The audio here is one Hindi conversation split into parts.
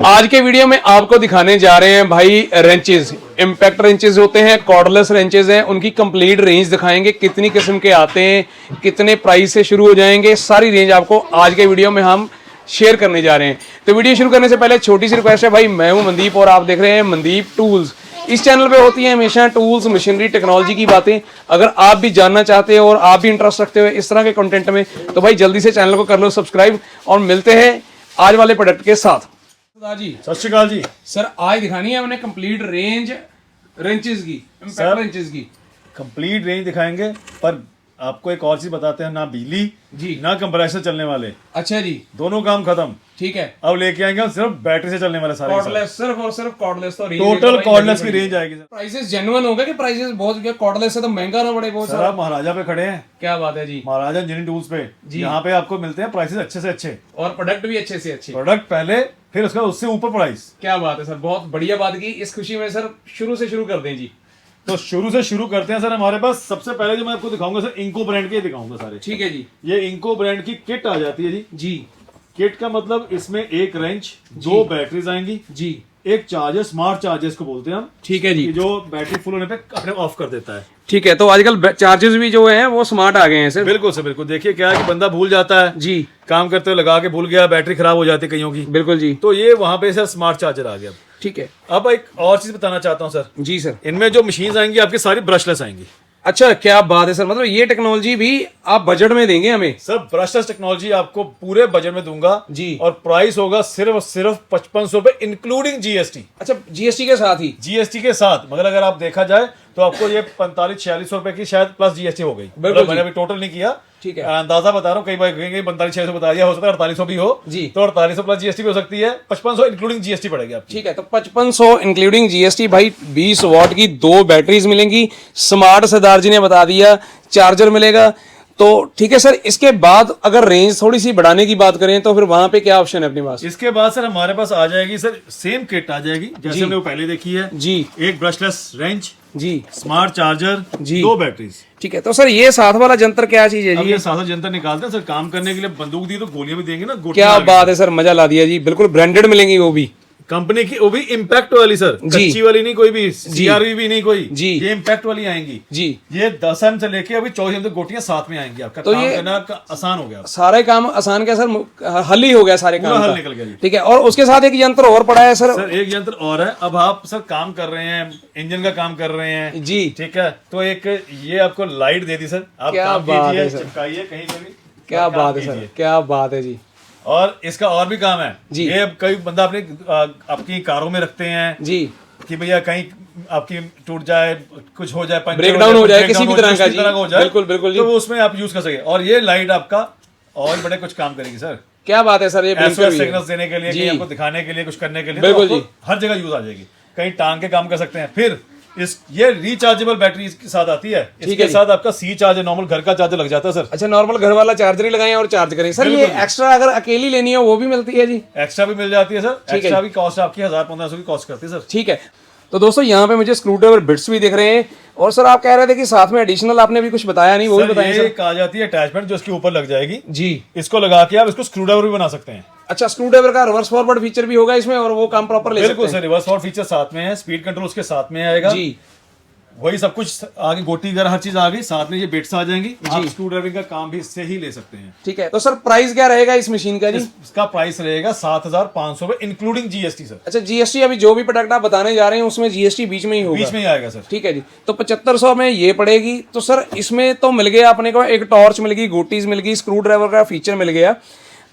आज के वीडियो में आपको दिखाने जा रहे हैं भाई रेंचेस, इम्पैक्ट रेंचेस होते हैं, कॉर्डलेस रेंचेस हैं, उनकी कंप्लीट रेंज दिखाएंगे, कितनी किस्म के आते हैं, कितने प्राइस से शुरू हो जाएंगे, सारी रेंज आपको आज के वीडियो में हम शेयर करने जा रहे हैं। तो वीडियो शुरू करने से पहले छोटी सी रिक्वेस्ट है भाई, मैं हूं मनदीप और आप देख रहे हैं मनदीप टूल्स। इस चैनल पे होती है हमेशा टूल्स, मशीनरी, टेक्नोलॉजी की बातें। अगर आप भी जानना चाहते हो और आप भी इंटरेस्ट रखते हो इस तरह के कंटेंट में, तो भाई जल्दी से चैनल को कर लो सब्सक्राइब और मिलते हैं आज वाले प्रोडक्ट के साथ। जी सत श्री अकाल जी। सर आज दिखानी है हमने कंप्लीट रेंज रेंचेस की, इम्पैक्ट रेंचेस की कंप्लीट रेंज दिखाएंगे, पर आपको एक और चीज बताते हैं, ना बिजली जी ना कंप्रेसर चलने वाले, अच्छा जी दोनों काम खत्म। ठीक है, अब लेके आएंगे हम सिर्फ बैटरी से चलने वाले सारे कॉर्डलेस, सिर्फ और सिर्फ कॉर्डलेस। तो टोटल कॉर्डलेस की रेंज आएगी सर। प्राइसेस जेन्युइन होगा कि प्राइसेस बहुत कॉर्डलेस से तो महंगा ना पड़े बहुत सर आप महाराजा पे खड़े हैं, क्या बात है जी, महाराजा इंजीनियरिंग टूल्स पे, यहाँ पे आपको मिलते हैं प्राइसेस अच्छे से अच्छे और प्रोडक्ट भी अच्छे से अच्छे। प्रोडक्ट पहले, फिर उसका उससे ऊपर प्राइस। क्या बात है सर, बहुत बढ़िया बात की। इस खुशी में सर शुरू से शुरू कर दें जी। तो शुरू से शुरू करते हैं सर। हमारे पास सबसे पहले जो मैं आपको दिखाऊंगा सर, इंको ब्रांड के दिखाऊंगा सारे। ठीक है जी, ये इंको ब्रांड की किट आ जाती है जी। जी किट का मतलब इसमें एक रेंच, दो बैटरीज आएंगी जी, एक चार्जर, स्मार्ट चार्जर्स को बोलते हैं हम। ठीक है जी, कि जो बैटरी फुल होने पे अपने ऑफ कर देता है। ठीक है। तो आजकल चार्जेस भी जो हैं वो स्मार्ट आ गए हैं सर। बिल्कुल सर बिल्कुल। देखिए क्या है कि बंदा भूल जाता है जी, काम करते हुए, लगा के भूल गया, बैटरी खराब हो जाती है कईयों की, बिल्कुल जी, तो ये वहां पे सर स्मार्ट चार्जर आ गया। ठीक है। अब एक और चीज बताना चाहता हूँ सर, जी सर, इनमें जो मशीन आएंगी आपकी सारी ब्रशलेस आएंगी। अच्छा क्या बात है सर, मतलब ये टेक्नोलॉजी भी आप बजट में देंगे हमें? सर ब्रशलेस टेक्नोलॉजी आपको पूरे बजट में दूंगा जी, और प्राइस होगा सिर्फ और सिर्फ 5500 रुपए इंक्लूडिंग जीएसटी। अच्छा जीएसटी के साथ ही? जीएसटी के साथ, मगर अगर आप देखा जाए तो आपको ये 45-46 रुपए की शायद प्लस जीएसटी हो गई। बिल्कुल मैंने अभी टोटल नहीं किया, ठीक है, अंदाजा बता रहा हूँ। कई बार कहेंगे 45-46 बता दिया, हो सकता है 4800 भी हो जी, तो 4800 प्लस जीएसटी भी हो सकती है, 5500 इंक्लूडिंग जीएसटी पड़ेगी आपकी। ठीक है। तो 5500 इंक्लूडिंग जीएसटी भाई। 20 वॉट की 2 बैटरीज मिलेंगी, स्मार्ट सरदार जी ने बता दिया, चार्जर मिलेगा। तो ठीक है सर, इसके बाद अगर रेंज थोड़ी सी बढ़ाने की बात करें तो फिर वहां पे क्या ऑप्शन है अपने पास? इसके बाद सर हमारे पास आ जाएगी सर सेम किट आ जाएगी जैसे हमने वो पहले देखी है जी, एक ब्रशलेस रेंच जी, स्मार्ट चार्जर जी, 2 बैटरीज। ठीक है। तो सर ये साथ वाला जंतर क्या चीज है अब जी? ये साथ जंतर निकालते हैं सर, काम करने के लिए बंदूक दी तो गोलियां भी देंगे ना, क्या बात है सर, मजा ला दिया जी। बिल्कुल ब्रांडेड मिलेंगी वो भी कंपनी की, वो भी इम्पैक्ट वाली सर, कच्ची वाली नहीं, कोई भी सीआरवी भी नहीं कोई जी, ये इम्पैक्ट वाली आएंगी जी। ये 10 एम से लेके अभी 24 एम तक गोटियां साथ में आएंगी। आपका तो काम ये करना आसान हो गया, सारे काम आसान क्या सर, हल ही हो गया सारे काम हल का। निकल गया जी। ठीक है। और उसके साथ एक यंत्र और पड़ा है सर। सर एक यंत्र और है। अब आप सर काम कर रहे हैं, इंजन का काम कर रहे हैं जी, ठीक है, तो एक ये आपको लाइट दे दी सर, आप क्या काम बात है कीजिए, सर, चिपकाइए कहीं पे भी, क्या काम बात है कीजिए। सर, क्या बात है जी। और इसका और भी काम है जी। ये अब कई बंदा अपने आपकी कारों में रखते हैं जी कि भैया कहीं आपकी टूट जाए, कुछ हो जाए, पंचर ब्रेकडाउन हो जाए, किसी भी breakdown तरह का किसी जी, हो जाए, बिल्कुल बिल्कुल जी, तो वो उसमें आप यूज कर सके। और ये लाइट आपका और बड़े कुछ काम करेगी सर। क्या बात है सर, ये ब्लिंकर भी है। सिग्नल्स देने के लिए, जी, कहीं आपको दिखाने के लिए, कुछ करने के लिए, बिल्कुल तो आपको हर जगह यूज आ जाएगी, कहीं टांग के काम कर सकते हैं। फिर ये रिचार्जेबल बैटरी के साथ आती है, इसके साथ आपका सी चार्जर, नॉर्मल घर का चार्जर लग जाता है सर। अच्छा नॉर्मल घर वाला चार्जर ही लगाएं और चार्ज करें सर। ये एक्स्ट्रा अगर अकेली लेनी है वो भी मिलती है जी? एक्स्ट्रा भी मिल जाती है सर। एक्स्ट्रा भी कॉस्ट आपकी 1000-1500 की कॉस्ट करती है सर। ठीक है। तो दोस्तों यहाँ पे मुझे स्क्रू ड्राइवर बिट्स भी दिख रहे हैं, और सर आप कह रहे थे कि साथ में एडिशनल आपने भी कुछ बताया नहीं, वो भी बताएं सर। एक आ जाती है अटैचमेंट जो इसके ऊपर लग जाएगी जी, इसको लगा के आप इसको स्क्रू ड्राइवर भी बना सकते हैं। अच्छा स्क्रू ड्राइवर का रिवर्स फॉरवर्ड फीचर भी होगा इसमें और वो काम प्रॉपर ले सकते हैं? बिल्कुल सर, रिवर्स फॉरवर्ड फीचर साथ में है, स्पीड कंट्रोल उसके साथ में आएगा जी, वही सब कुछ आगे, गोटी वगैरह हर चीज आ गई साथ में, ये बिट्स आ जाएंगी। आप स्क्रू ड्राइविंग का काम भी इससे ही ले सकते हैं। ठीक है। तो सर प्राइस क्या रहेगा इस मशीन का जी? इसका प्राइस रहेगा 7500 रुपए इंक्लूडिंग जीएसटी सर। अच्छा जीएसटी, अभी जो भी प्रोडक्ट आप बताने जा रहे हैं उसमें जीएसटी बीच में ही होगा? बीच में ही आएगा सर। ठीक है जी। तो 7500 में ये पड़ेगी। तो सर इसमें तो मिल गया अपने को, एक टॉर्च मिल गई, गोटीज मिल गई, स्क्रू ड्राइवर का फीचर मिल गया।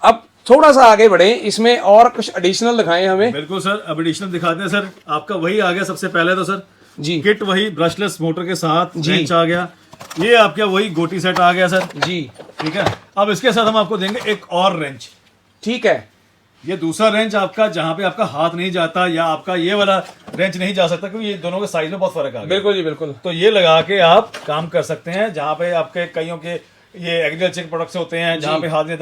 अब थोड़ा सा आगे बढ़े, इसमें और कुछ एडिशनल दिखाएं हमें। बिल्कुल सर, अब एडिशनल दिखाते हैं सर। आपका वही आ गया सबसे पहले तो सर जी, किट वही ब्रशलेस मोटर के साथ रेंच आ गया, ये आपका वही गोटी सेट आ गया सर जी, ठीक है। अब इसके साथ हम आपको देंगे एक और रेंच। ठीक है। ये दूसरा रेंच आपका जहां पे आपका हाथ नहीं जाता, या आपका ये वाला रेंच नहीं जा सकता, क्योंकि ये दोनों के साइज में बहुत फर्क आ गया। बिल्कुल जी बिल्कुल। तो ये लगा के आप काम कर सकते हैं, जहां पे आपके कईयों के ये एग्रीकल्चर के प्रोडक्ट्स होते हैं जहाँ पे हाथ में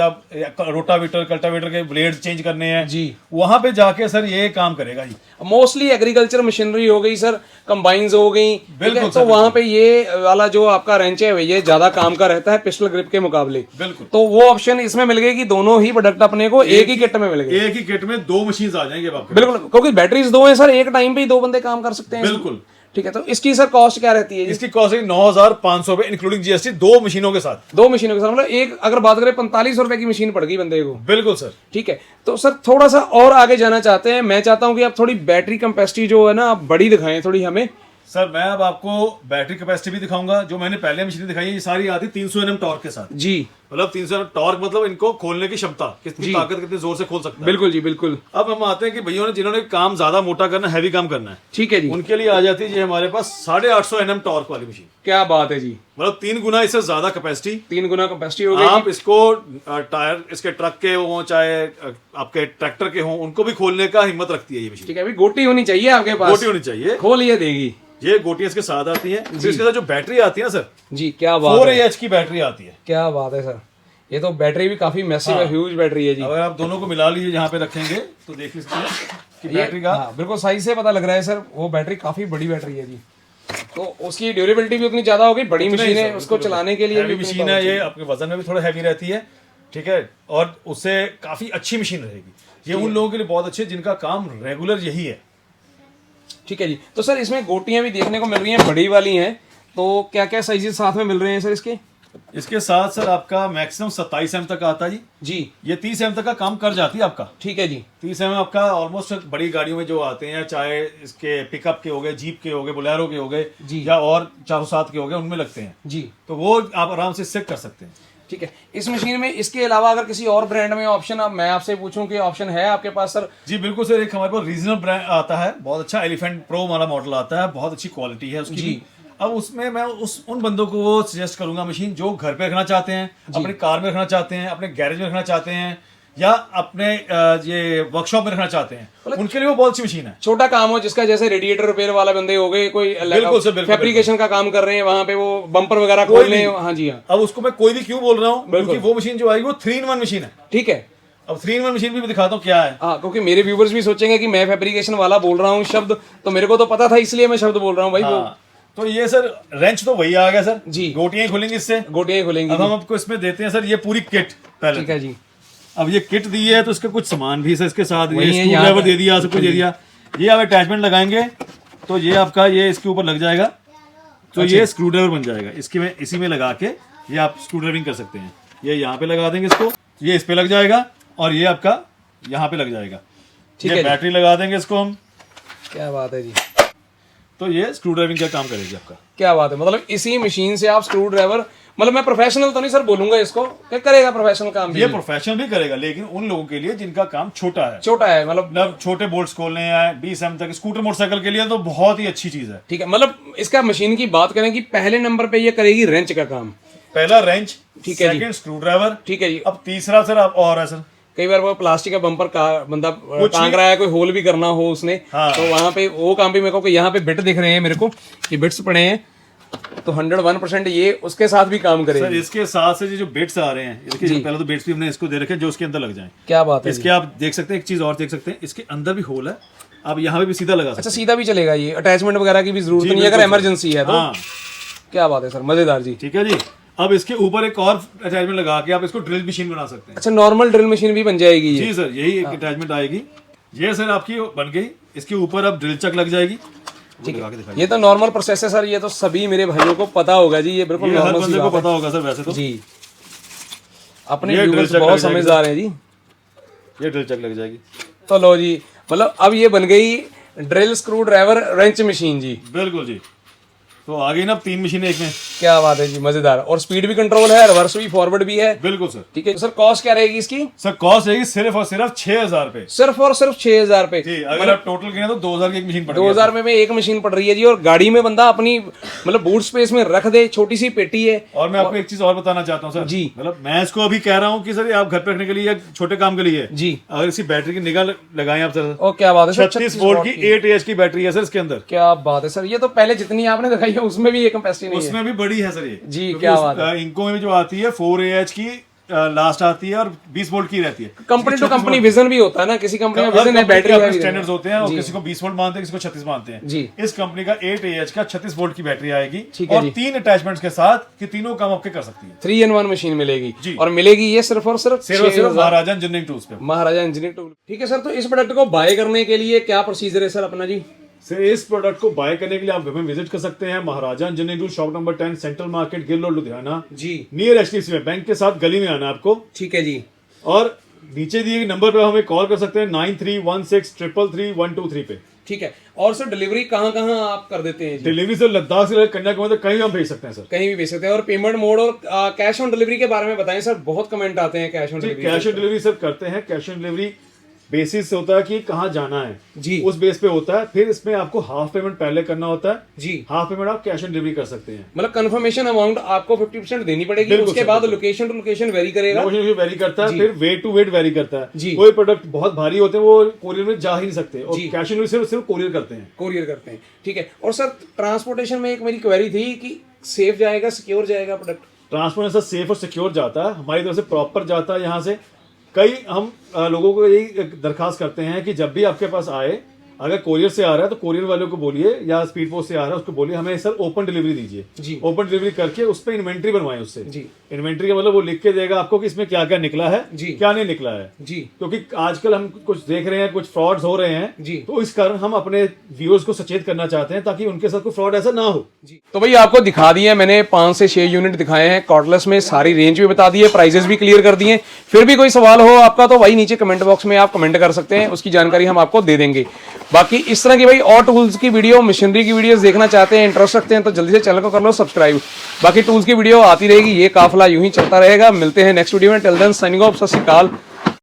रोटावेटर कल्टावेटर के ब्लेड चेंज करने हैं जी, वहां पे जाके सर ये काम करेगा जी। मोस्टली एग्रीकल्चर मशीनरी हो गई सर, कंबाइंस हो गई, बिल्कुल तो वहां पे ये वाला जो आपका रेंच है ये ज्यादा काम का रहता है पिस्टल ग्रिप के मुकाबले। बिल्कुल, तो वो ऑप्शन इसमें मिल गई कि दोनों ही प्रोडक्ट अपने को एक ही किट में मिल गए। एक ही किट में 2 मशीन आ जाएंगे आपके। बिल्कुल, क्योंकि बैटरीज 2 हैं सर, एक टाइम पे ही 2 बंदे काम कर सकते हैं। बिल्कुल, ठीक है। तो इसकी सर कॉस्ट क्या रहती है? इसकी कॉस्ट है 9,500 रुपए इंक्लूडिंग जीएसटी, 2 मशीनों के साथ। 2 मशीनों के साथ मतलब एक अगर बात करें 45 रुपए की मशीन पड़ गई बंदे को। बिल्कुल सर। ठीक है। तो सर थोड़ा सा और आगे जाना चाहते हैं, मैं चाहता हूं कि आप थोड़ी बैटरी कैपेसिटी जो है ना आप बड़ी दिखाएं थोड़ी हमें। सर मैं अब आपको बैटरी कैपेसिटी भी दिखाऊंगा। जो मैंने पहले मशीन दिखाई है ये सारी आती 300 Nm टॉर्क के साथ जी। मतलब 300 Nm टॉर्क मतलब इनको खोलने की क्षमता, कितनी ताकत, कितने जोर से खोल सकता है। बिल्कुल जी, बिल्कुल। अब हम आते हैं कि भैया ने जिन्होंने काम ज्यादा मोटा करना, हैवी काम करना है, ठीक है जी, उनके लिए आ जाती है जी हमारे पास 850 Nm टॉर्क वाली मशीन। क्या बात है जी, मतलब 3 गुना इससे ज्यादा कैपेसिटी, 3 गुना कैपेसिटी हो गई। आप इसको टायर इसके ट्रक के हो चाहे आपके ट्रैक्टर के हो उनको भी खोलने का हिम्मत रखती है ये मशीन। ठीक है, अभी गोटी होनी चाहिए आपके पास, गोटी होनी चाहिए, खोल ये देगी। ये गोटियां इसके साथ आती है। फिर इसके साथ जो बैटरी आती है ना सर जी, क्या बात 4 है, AH की बैटरी आती है। क्या बात है सर, ये तो बैटरी भी काफी मैसिव है, ह्यूज बैटरी है जी। अगर आप दोनों को मिला लीजिए जहाँ पे रखेंगे तो देख लीजिए कि बैटरी का बिल्कुल साइज से पता लग रहा है सर, वो बैटरी काफी बड़ी बैटरी है जी। तो उसकी ड्यूरेबिलिटी भी उतनी ज्यादा होगी, बड़ी मशीन है, उसको चलाने के लिए भी मशीन है ये, आपके वजन में भी थोड़ा हैवी रहती है। ठीक है, और उससे काफी अच्छी मशीन रहेगी। ये उन लोगों के लिए बहुत अच्छी है जिनका काम रेगुलर यही है। ठीक है जी। तो सर इसमें गोटियां भी देखने को मिल रही हैं, बड़ी वाली हैं, तो क्या क्या साइजेस साथ में मिल रहे हैं सर इसके? इसके साथ सर आपका मैक्सिमम 27 mm तक आता है जी। ये 30 mm तक का काम कर जाती है आपका। ठीक है जी। 30 mm आपका ऑलमोस्ट बड़ी गाड़ियों में जो आते हैं, चाहे इसके पिकअप के हो गए, जीप के हो गए, बोलेरो के हो गए जी, या और 407 के हो गए, उनमें लगते हैं जी। तो वो आप आराम से इससे कर सकते हैं। ठीक है। इस मशीन में इसके अलावा अगर किसी और ब्रांड में ऑप्शन, अब मैं आपसे पूछूं कि ऑप्शन है आपके पास सर? जी बिल्कुल सर, एक हमारे पास रीजनल ब्रांड आता है, बहुत अच्छा एलिफेंट प्रो वाला मॉडल आता है, बहुत अच्छी क्वालिटी है उसकी भी। अब उसमें मैं उन बंदों को वो सजेस्ट करूंगा मशीन जो घर पे रखना चाहते हैं, अपनी कार में रखना चाहते हैं, अपने गैरेज में रखना चाहते हैं, या अपने ये वर्कशॉप में रखना चाहते हैं, उनके लिए वो बहुत अच्छी मशीन है। छोटा काम हो जिसका, जैसे रेडिएटर रिपेयर वाला बंदे हो गए, कोई बिल्कुल फैब्रिकेशन का काम कर रहे हैं, वहां पे वो बम्पर वगैरह खोलने हैं। हाँ जी, हाँ। अब उसको मैं कोई भी क्यों बोल रहा हूँ, क्योंकि वो मशीन जो आएगी वो 3-in-1 मशीन है। ठीक है। अब 3-in-1 मशीन भी दिखाता हूँ क्या है। हाँ, क्योंकि मेरे व्यूवर्स भी सोचेंगे कि मैं फैब्रिकेशन वाला बोल रहा हूँ शब्द, तो मेरे को तो पता था इसलिए मैं शब्द बोल रहा हूँ भाई। हाँ, तो ये सर रेंच तो वही आ गया सर जी, गोटियां खुलेंगी इससे, गोटियां खुलेंगी। अब हम आपको इसमें देते हैं सर ये पूरी किट पहले। ठीक है जी। अब ये किट दी है तो इसके कुछ सामान भी सर इसके साथ, ये वही है, स्क्रू ड्राइवर दे दिया, सब कुछ दे दिया। ये आप अटैचमेंट लगाएंगे तो ये आपका ये इसके ऊपर लग जाएगा, तो ये स्क्रू ड्राइवर बन जाएगा। इसके में इसी में लगा के ये आप स्क्रू ड्राइविंग कर सकते हैं। ये यहाँ पे लगा देंगे इसको, ये इस पे लग जाएगा, और ये आपका यहाँ पे लग जाएगा। ठीक है, है। बैटरी लगा देंगे इसको हम, क्या बात है जी। तो ये स्क्रू ड्राइविंग का काम करेगी आपका। क्या बात है, मतलब इसी मशीन से आप स्क्रू ड्राइवर, मतलब मैं प्रोफेशनल तो नहीं सर बोलूंगा इसको, क्या करेगा प्रोफेशनल काम भी? ये प्रोफेशनल भी करेगा, लेकिन उन लोगों के लिए जिनका काम छोटा है, छोटा है, मतलब छोटे बोल्ट्स खोलने हैं 20 mm तक, स्कूटर मोटरसाइकिल के लिए तो बहुत ही अच्छी चीज है। ठीक है। मतलब इसका मशीन की बात करें कि पहले नंबर पे ये करेगी रेंच का काम। पहला रेंच, ठीक है जी। सेकंड स्क्रू ड्राइवर, ठीक है जी। अब तीसरा सर आप और है सर, कई बार वो प्लास्टिक का बम्पर का बंदा टांग रहा है, कोई होल भी करना हो उसने, हाँ। तो वहां पे वो काम भी मेरे को, यहाँ पे बिट दिख रहे हैं मेरे को, ये बिट्स पड़े हैं, तो 101% ये उसके साथ भी काम करेगा। सर इसके साथ से जो बिट्स आ रहे हैं, देखिए पहले तो बिट्स भी हमने इसको दे रखे जो उसके अंदर लग जाएं। क्या बात है। इसके आप देख सकते हैं, एक चीज और देख सकते हैं, इसके अंदर भी होल है, आप यहाँ पे भी सीधा लगा सकते अच्छा, सीधा भी चलेगा ये, अटैचमेंट वगैरह की भी जरूरत नहीं है अगर इमरजेंसी है तो। हाँ, क्या बात है सर, मजेदार जी। ठीक है जी। अब इसके ऊपर एक और अटैचमेंट लगा के आप इसको ड्रिल मशीन बना सकते हैं। अच्छा, नॉर्मल ड्रिल मशीन भी बन जाएगी ये? जी सर, यही एक अटैचमेंट आएगी। ये सर आपकी बन गई, इसके ऊपर अब ड्रिल चक लग जाएगी। ठीक है, ये तो नॉर्मल प्रोसेस है सर, ये तो सभी मेरे भाइयों को पता होगा जी, ये बिल्कुल हर नॉर्मल बंदे को पता होगा सर वैसे तो जी। अपने व्यूअर्स बहुत समझदार हैं जी। ये ड्रिल चक लग जाएगी। तो लो जी, मतलब अब ये बन गई drill screwdriver wrench machine जी। बिल्कुल जी। तो आ गई ना 3 मशीनें एक में। क्या बात है जी, मजेदार। और स्पीड भी कंट्रोल है, रिवर्स भी, फॉरवर्ड भी है। बिल्कुल सर। ठीक है सर, कॉस्ट क्या रहेगी इसकी? सर कॉस्ट रहेगी सिर्फ और सिर्फ 6000 रुपए। सिर्फ और सिर्फ 6000 रुपए। जी, अगर आप टोटल गिने तो 2000 की एक मशीन पड़ 2000 रुपए में एक मशीन पड़ रही है जी, और गाड़ी में बंदा अपनी मतलब बूट स्पेस में रख दे, छोटी सी पेटी है। और मैं आपको एक चीज और बताना चाहता हूँ सर जी, मतलब मैं इसको अभी कह रहा हूँ कि सर ये आप घर पे रखने के लिए या छोटे काम के लिए जी, अगर इसकी बैटरी की निगाह लगाएं आप सर, और क्या बात है सर, 36 वोल्ट की 8 AH की बैटरी है सर इसके अंदर। क्या बात है सर, ये तो पहले जितनी आपने दिखाई नहीं है, उसमें भी ये कैपेसिटी नहीं है। उसमें भी बड़ी है सर ये जी, क्योंकि क्या बात है। इंको में भी जो आती है 4AH की लास्ट आती है और 20 वोल्ट की रहती है। कंपनी टू कंपनी विजन भी होता है ना, किसी कंपनी का विजन है बैटरी का स्टैंडर्ड्स होते हैं और किसी को 20 वोल्ट मानते हैं, किसी को 36 मानते हैं। जी। इस कंपनी का 8AH का 36 वोल्ट की बैटरी आएगी ठीक है और जी। 3 अटैचमेंट्स के साथ कि तीनों काम आपके कर सकती है। 3-in-1 मशीन मिलेगी जी। और मिलेगी ये सिर्फ और सिर्फ सिर्फ 6,000 महाराजा इंजीनियरिंग टूल्स पे। महाराजा इंजीनियरिंग टूल। ठीक है सर, तो इस प्रोडक्ट को बाय करने के लिए क्या प्रोसीजर है सर अपना जी? सर इस प्रोडक्ट को बाय करने के लिए आप हमें विजिट कर सकते हैं Maharaja engineering tool, shop number 10, central market, Gill road, Ludhiana, जी। नियर HDFC बैंक के साथ गली में आना आपको। ठीक है जी। और नीचे दिए गए नंबर पर हमें कॉल कर सकते हैं 9316333123 पे। ठीक है, और सर डिलीवरी कहाँ कहाँ आप कर देते हैं जी? डिलीवरी से लद्दाख से लेकर कन्याकुमारी तक कहीं भी हम भेज सकते हैं सर। कहीं भी भेज सकते हैं। और पेमेंट मोड और कैश ऑन डिलीवरी के बारे में बताएं सर, बहुत कमेंट आते हैं cash on delivery. Cash on delivery sir करते हैं। कैश ऑन डिलीवरी बेसिस से होता है कि कहाँ जाना है जी। उस बेस पे होता है। फिर इसमें आपको हाफ पेमेंट पहले करना होता है जी। हाफ पेमेंट आप कैश ऑन डिलीवरी कर सकते हैं। मतलब कंफर्मेशन अमाउंट आपको 50% देनी पड़ेगी, बिल्कुल उसके सर, बाद बिल्कुल। लोकेशन टू लोकेशन वेरी करेगा। वेरी करता है, फिर वेट टू वेट वेरी करता है। जी। कोई प्रोडक्ट बहुत भारी होते हैं वो कोरियर में जा ही नहीं सकते और जी। कैश ऑन डिलीवरी सिर्फ कोरियर करते हैं। कोरियर करते हैं। ठीक है, और सर ट्रांसपोर्टेशन में एक मेरी क्वेरी थी कि सेफ जाएगा, सिक्योर जाएगा प्रोडक्ट? ट्रांसपोर्ट सर सेफ और सिक्योर जाता है, हमारी तरफ से प्रॉपर जाता है। यहाँ से कई हम लोगों को यही दरखास्त करते हैं कि जब भी आपके पास आए, अगर कोरियर से आ रहा है तो कोरियर वालों को बोलिए, या स्पीड पोस्ट से आ रहा है उसको बोलिए हमें सर ओपन डिलीवरी दीजिए। जी। ओपन डिलीवरी करके उस पर इन्वेंट्री बनवाएं उससे। जी। इन्वेंट्री का मतलब वो लिख के देगा आपको कि इसमें क्या क्या निकला है, जी। क्या नहीं निकला है। जी। क्योंकि आजकल हम कुछ देख रहे हैं, कुछ फ्रॉड्स हो रहे हैं। जी। तो इस कारण हम अपने व्यूअर्स को सचेत करना चाहते हैं ताकि उनके साथ कोई फ्रॉड ऐसा ना हो। जी। तो भाई आपको दिखा दिए मैंने 5 से 6 यूनिट दिखाए हैं कॉर्डलेस में, सारी रेंज भी बता दी है, प्राइजेस भी क्लियर कर दिए। फिर भी कोई सवाल हो आपका तो भाई नीचे कमेंट बॉक्स में आप कमेंट कर सकते हैं, उसकी जानकारी हम आपको दे देंगे। बाकी इस तरह की भाई और टूल्स की वीडियो, मशीनरी की वीडियोस देखना चाहते हैं, इंटरेस्ट रखते हैं तो जल्दी से चैनल को कर लो सब्सक्राइब। बाकी टूल्स की वीडियो आती रहेगी, ये काफिला यूं ही चलता रहेगा। मिलते हैं नेक्स्ट वीडियो में। टिल देन साइनिंग ऑफ, सत श्री अकाल।